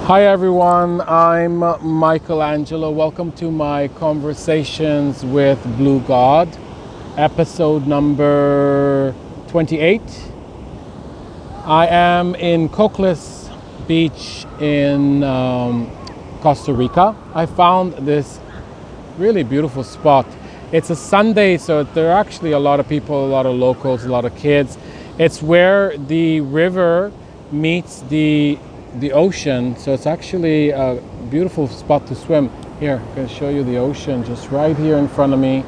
Hi everyone, I'm Michelangelo. Welcome to my Conversations with BlueGod, episode number 28. I am in Cocles Beach in Costa Rica. I found this really beautiful spot. It's a Sunday, so there are actually a lot of people, a lot of locals, a lot of kids. It's where the river meets the ocean, so it's actually a beautiful spot to swim. Here, I'm going to show you the ocean just right here in front of me.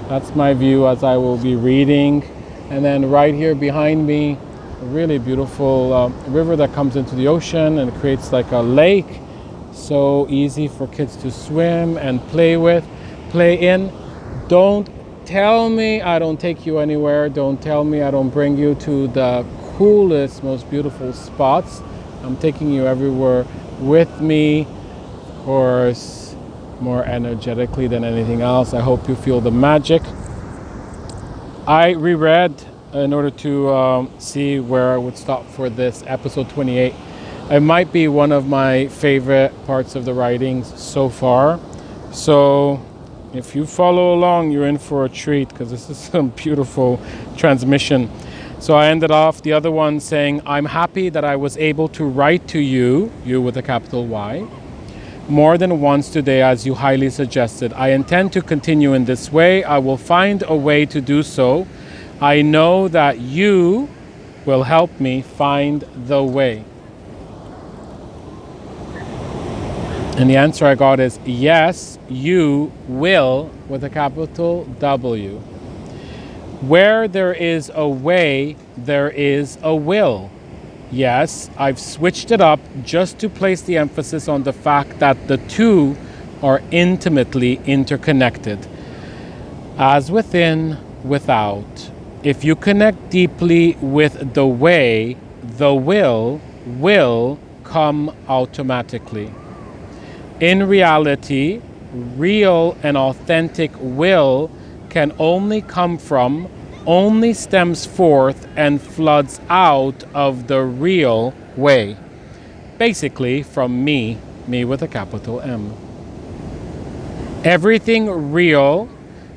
That's my view as I will be reading. And then right here behind me, a really beautiful river that comes into the ocean and it creates like a lake. So easy for kids to swim and play in. Don't tell me I don't take you anywhere. Don't tell me I don't bring you to the coolest, most beautiful spots. I'm taking you everywhere with me, of course, more energetically than anything else. I hope you feel the magic. I reread in order to see where I would stop for this episode 28. It might be one of my favorite parts of the writings so far. So if you follow along, you're in for a treat because this is some beautiful transmission. So I ended off the other one saying, I'm happy that I was able to write to you with a capital Y, more than once today as you highly suggested. I intend to continue in this way. I will find a way to do so. I know that you will help me find the way. And the answer I got is yes, you will with a capital W. Where there is a way, there is a will. Yes, I've switched it up just to place the emphasis on the fact that the two are intimately interconnected. As within, without. If you connect deeply with the way, the will come automatically. In reality, real and authentic will can only come from, only stems forth and floods out of the real way. Basically from me with a capital M. Everything real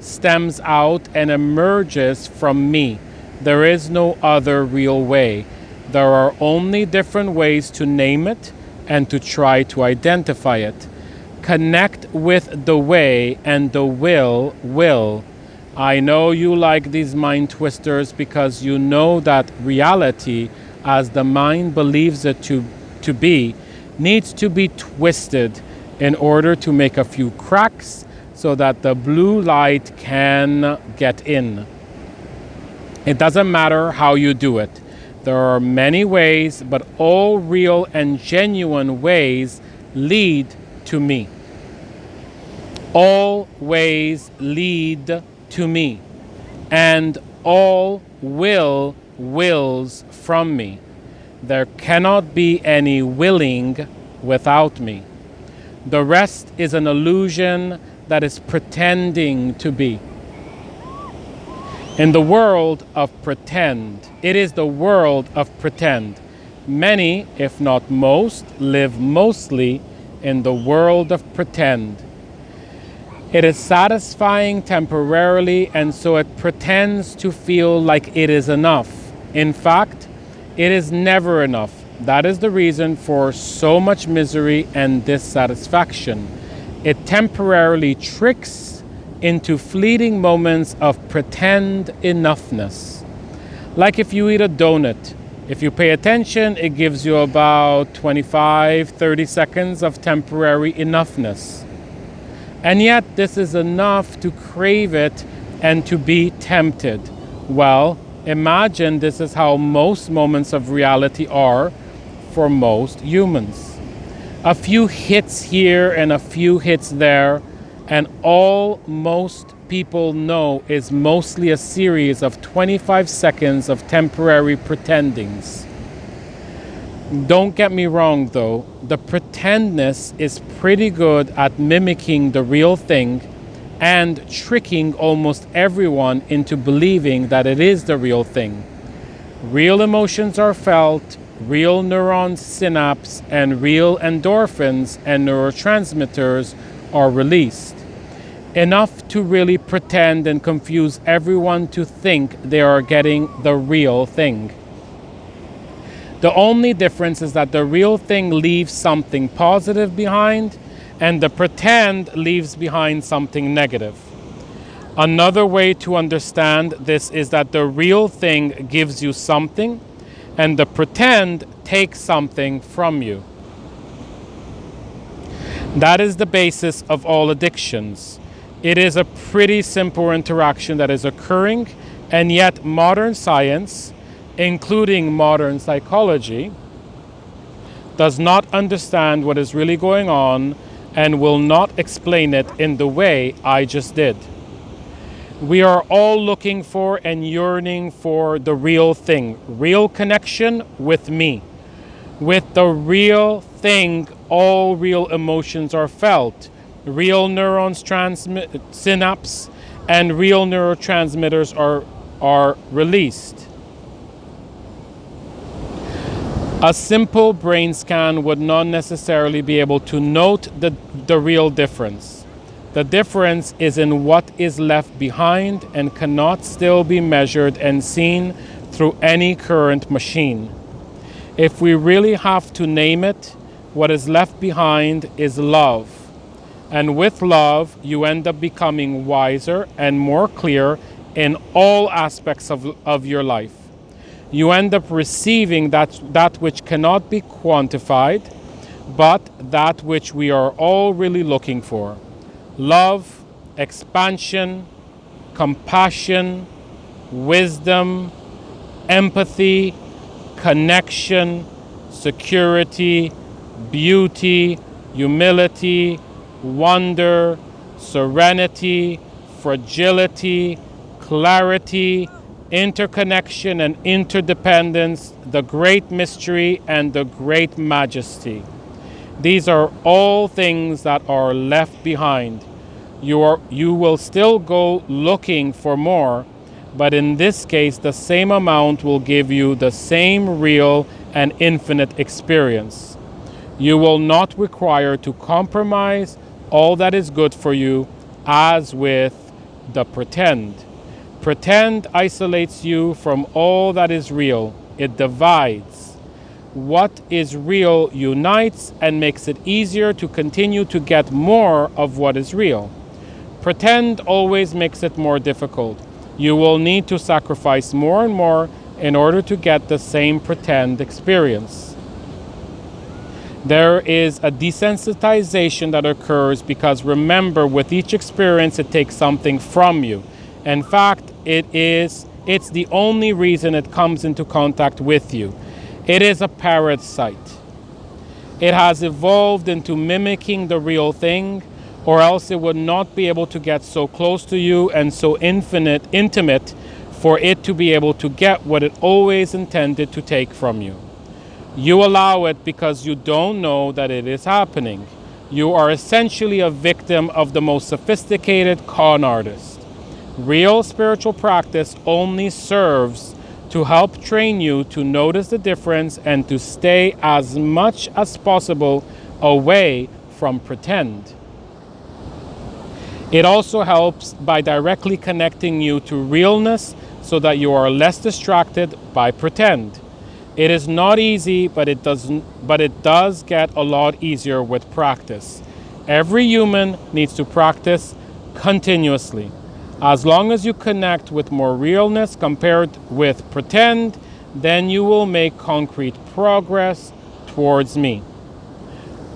stems out and emerges from me. There is no other real way. There are only different ways to name it and to try to identify it. Connect with the way and the will. I know you like these mind twisters because you know that reality, as the mind believes it to be, needs to be twisted in order to make a few cracks so that the blue light can get in. It doesn't matter how you do it. There are many ways, but all real and genuine ways lead to me. All ways lead to me, and all wills from me. There cannot be any willing without me. The rest is an illusion that is pretending to be. In the world of pretend, it is the world of pretend. Many, if not most, live mostly in the world of pretend. It is satisfying temporarily, and so it pretends to feel like it is enough. In fact, it is never enough. That is the reason for so much misery and dissatisfaction. It temporarily tricks into fleeting moments of pretend enoughness. Like if you eat a donut, if you pay attention, it gives you about 25-30 seconds of temporary enoughness. And yet this is enough to crave it and to be tempted. Well, imagine this is how most moments of reality are for most humans. A few hits here and a few hits there, and all most people know is mostly a series of 25 seconds of temporary pretendings. Don't get me wrong though, the pretendness is pretty good at mimicking the real thing and tricking almost everyone into believing that it is the real thing. Real emotions are felt, real neuron synapse and real endorphins and neurotransmitters are released. Enough to really pretend and confuse everyone to think they are getting the real thing. The only difference is that the real thing leaves something positive behind, and the pretend leaves behind something negative. Another way to understand this is that the real thing gives you something, and the pretend takes something from you. That is the basis of all addictions. It is a pretty simple interaction that is occurring, and yet modern science, including modern psychology, does not understand what is really going on and will not explain it in the way I just did. We are all looking for and yearning for the real thing, real connection with me. With the real thing, all real emotions are felt. Real neurons synapse and real neurotransmitters are released. A simple brain scan would not necessarily be able to note the real difference. The difference is in what is left behind and cannot still be measured and seen through any current machine. If we really have to name it, what is left behind is love. And with love, you end up becoming wiser and more clear in all aspects of your life. You end up receiving that which cannot be quantified, but that which we are all really looking for. Love, expansion, compassion, wisdom, empathy, connection, security, beauty, humility, wonder, serenity, fragility, clarity, interconnection and interdependence, the great mystery and the great majesty. These are all things that are left behind. You will still go looking for more, but in this case, the same amount will give you the same real and infinite experience. You will not require to compromise all that is good for you, as with the pretend. Pretend isolates you from all that is real. It divides. What is real unites and makes it easier to continue to get more of what is real. Pretend always makes it more difficult. You will need to sacrifice more and more in order to get the same pretend experience. There is a desensitization that occurs because, remember, with each experience it takes something from you. In fact, it's the only reason it comes into contact with you. It is a parasite. It has evolved into mimicking the real thing, or else it would not be able to get so close to you and so intimate for it to be able to get what it always intended to take from you. You allow it because you don't know that it is happening. You are essentially a victim of the most sophisticated con artist. Real spiritual practice only serves to help train you to notice the difference and to stay as much as possible away from pretend. It also helps by directly connecting you to realness so that you are less distracted by pretend. It is not easy, but it does get a lot easier with practice. Every human needs to practice continuously. As long as you connect with more realness compared with pretend, then you will make concrete progress towards me.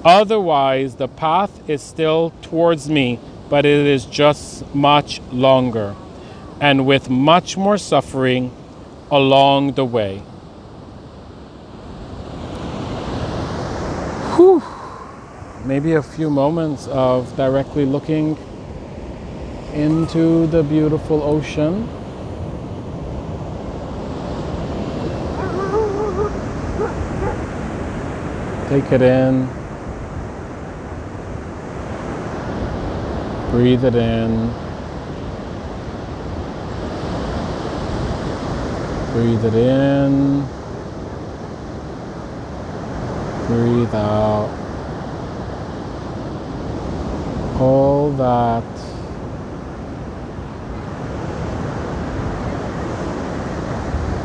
Otherwise, the path is still towards me, but it is just much longer and with much more suffering along the way. Whew. Maybe a few moments of directly looking into the beautiful ocean. Take it in. Breathe it in. Breathe it in. Breathe out all that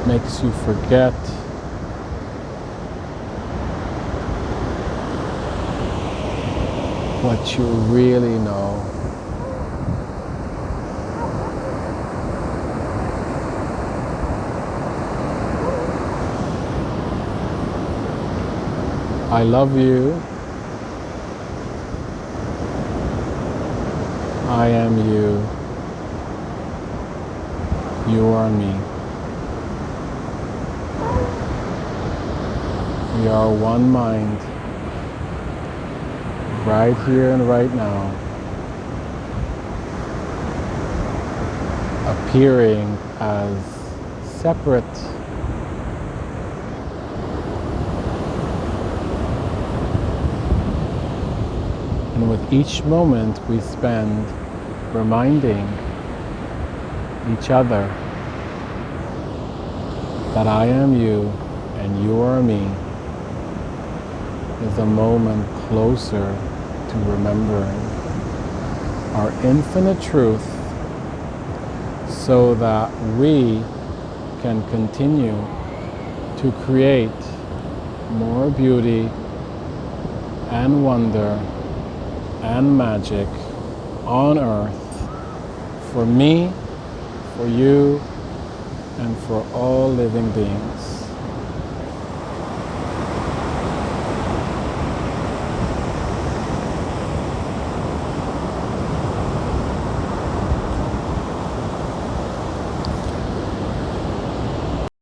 makes you forget what you really know. I love you. I am you. You are me. We are one mind, right here and right now, appearing as separate and with each moment we spend reminding each other that I am you and you are me is a moment closer to remembering our infinite truth so that we can continue to create more beauty and wonder and magic on earth for me, for you, and for all living beings.